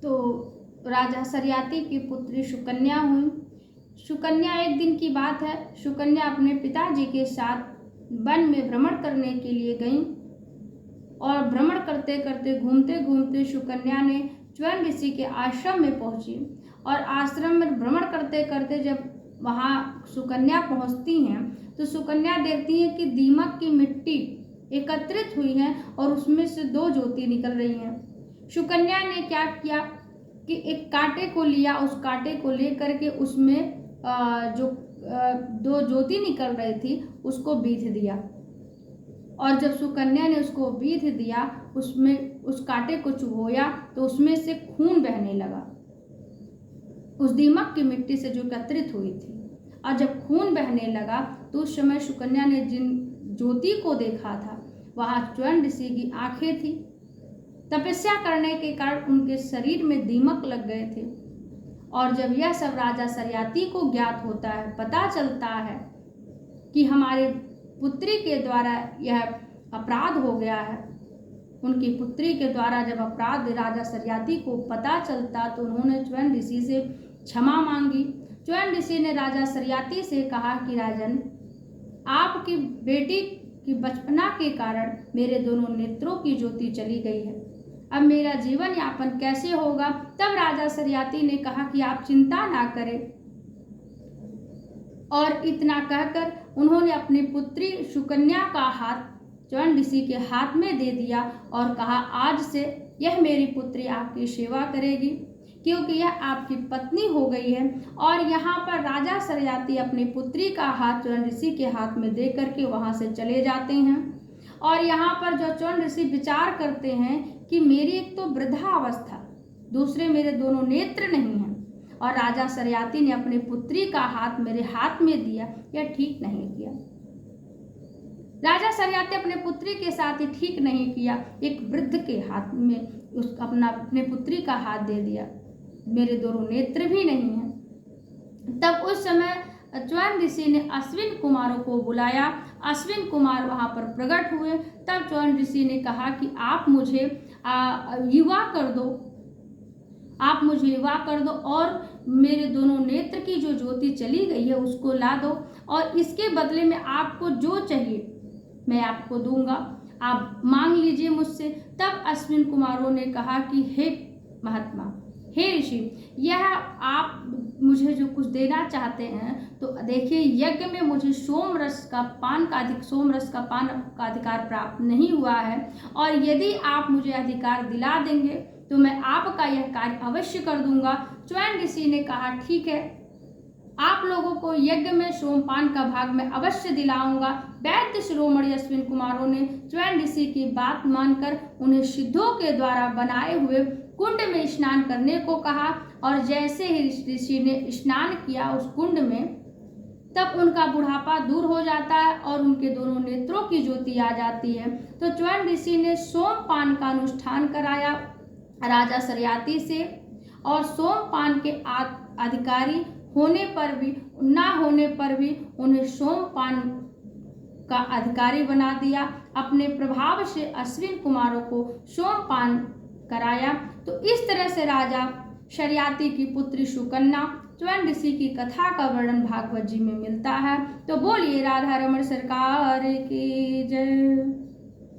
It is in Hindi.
तो राजा सरियाती की पुत्री सुकन्या हुई। सुकन्या, एक दिन की बात है, सुकन्या अपने पिताजी के साथ वन में भ्रमण करने के लिए गई और भ्रमण करते करते घूमते घूमते सुकन्या ने च्वन ऋषि के आश्रम में पहुंची। और आश्रम में भ्रमण करते करते जब वहां सुकन्या पहुंचती हैं तो सुकन्या देखती है कि दीमक की मिट्टी एकत्रित हुई है और उसमें से 2 ज्योति निकल रही हैं। सुकन्या ने क्या किया कि एक कांटे को लिया, उस कांटे को लेकर के उसमें जो 2 ज्योति निकल रही थी उसको बीध दिया। और जब सुकन्या ने उसको बीध दिया, उसमें उस कांटे को चुभोया तो उसमें से खून बहने लगा, उस दीमक की मिट्टी से जो एकत्रित हुई थी। और जब खून बहने लगा तो उस समय सुकन्या ने जिन ज्योति को देखा था वहां च्वन ऋषि की आंखें थी। तपस्या करने के कारण उनके शरीर में दीमक लग गए थे। और जब यह सब राजा सरियाती को ज्ञात होता है, पता चलता है कि हमारे पुत्री के द्वारा यह अपराध हो गया है, उनकी पुत्री के द्वारा जब अपराध राजा सरियाती को पता चलता तो उन्होंने च्वन ऋषि से क्षमा मांगी। च्वन ऋषि ने राजा सरियाती से कहा कि राजन, आपकी बेटी की बचपना के कारण मेरे दोनों नेत्रों की ज्योति चली गई है, अब मेरा जीवन यापन कैसे होगा। तब राजा सरियाती ने कहा कि आप चिंता ना करें। और इतना कहकर उन्होंने अपनी पुत्री सुकन्या का हाथ च्वन ऋषि के हाथ में दे दिया और कहा, आज से यह मेरी पुत्री आपकी सेवा करेगी, क्योंकि यह आपकी पत्नी हो गई है। और यहाँ पर राजा सरियाती अपनी पुत्री का हाथ च्वन ऋषि के हाथ में दे करके वहाँ से चले जाते हैं। और यहाँ पर जो च्वन ऋषि विचार करते हैं कि मेरी एक तो वृद्धावस्था, दूसरे मेरे दोनों नेत्र नहीं हैं, और राजा सरियाती ने अपनी पुत्री का हाथ मेरे हाथ में दिया, यह ठीक नहीं किया। राजा सरियाती अपने पुत्री के साथ ही ठीक नहीं किया, एक वृद्ध के हाथ में अपने पुत्री का हाथ दे दिया, मेरे दोनों नेत्र भी नहीं हैं। तब उस समय च्वन ऋषि ने अश्विन कुमारों को बुलाया। अश्विन कुमार वहां पर प्रकट हुए। तब च्वन ऋषि ने कहा कि आप मुझे युवा कर दो, आप मुझे युवा कर दो और मेरे दोनों नेत्र की जो ज्योति चली गई है उसको ला दो, और इसके बदले में आपको जो चाहिए मैं आपको दूंगा, आप मांग लीजिए मुझसे। तब अश्विन कुमारों ने कहा कि हे महात्मा, हे ऋषि, यह आप मुझे जो कुछ देना चाहते हैं तो देखिए, यज्ञ में मुझे सोम रस का पान का अधिकार प्राप्त नहीं हुआ है, और यदि आप मुझे अधिकार दिला देंगे तो मैं आपका यह कार्य अवश्य कर दूंगा। च्वन ऋषि ने कहा, ठीक है, आप लोगों को यज्ञ में सोमपान का भाग मैं अवश्य दिलाऊंगा। वैद्य शिरोमणि अश्विन कुमारों ने च्वन ऋषि की बात मानकर उन्हें सिद्धों के द्वारा बनाए हुए कुंड में स्नान करने को कहा। और जैसे ही ऋषि ने स्नान किया उस कुंड में, तब उनका बुढ़ापा दूर हो जाता है और उनके दोनों नेत्रों की ज्योति आ जाती है। तो च्वन ऋषि ने सोमपान का अनुष्ठान कराया राजा सरियाती से, और सोमपान के अधिकारी होने पर भी ना होने पर भी उन्हें सोमपान का अधिकारी बना दिया। अपने प्रभाव से अश्विन कुमारों को सोमपान कराया। तो इस तरह से राजा सरियाती की पुत्री सुकन्या च्वन ऋषि की कथा का वर्णन भागवत जी में मिलता है। तो बोलिए राधा रमण सरकार की जय।